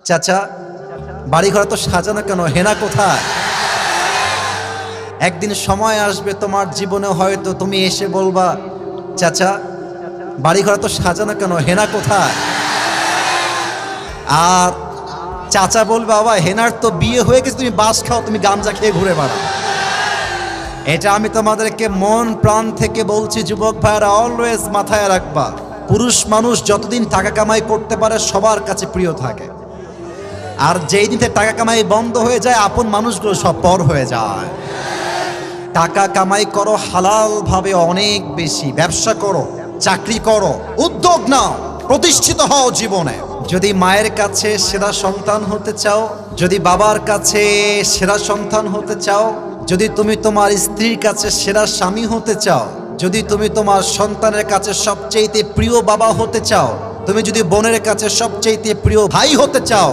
চাচা, বাড়িঘর তো সাজানো কেন, হেনা কোথায়? একদিন সময় আসবে তোমার জীবনে, হয়তো তুমি এসে বলবা, চাচা বাড়িঘর তো সাজানো কেন, হেনা কোথায়? আর চাচা বলবে, বাবা হেনার তো বিয়ে হয়ে গেছে, তুমি বাস খাও, তুমি গামজা খেয়ে ঘুরে বেড়াও। এটা আমি তোমাদেরকে মন প্রাণ থেকে বলছি, যুবক ভাইরা অলওয়েজ মাথায় রাখবা, পুরুষ মানুষ যতদিন টাকা কামাই করতে পারে সবার কাছে প্রিয় থাকে, আর যেই দিন থেকে টাকা কামাই বন্ধ হয়ে যায় আপন মানুষগুলো সব পর হয়ে যায়। টাকা কামাই করো হালাল ভাবে, অনেক বেশি ব্যবসা করো, চাকরি করো, উদ্যোগ নাও, প্রতিষ্ঠিত হও জীবনে। যদি মায়ের কাছে সেরা সন্তান হতে চাও, যদি বাবার কাছে সেরা সন্তান হতে চাও, যদি তুমি তোমার স্ত্রীর কাছে সেরা স্বামী হতে চাও, যদি তুমি তোমার সন্তানের কাছে সবচেয়ে প্রিয় বাবা হতে চাও, তুমি যদি বোনের কাছে সবচেয়ে প্রিয় ভাই হতে চাও,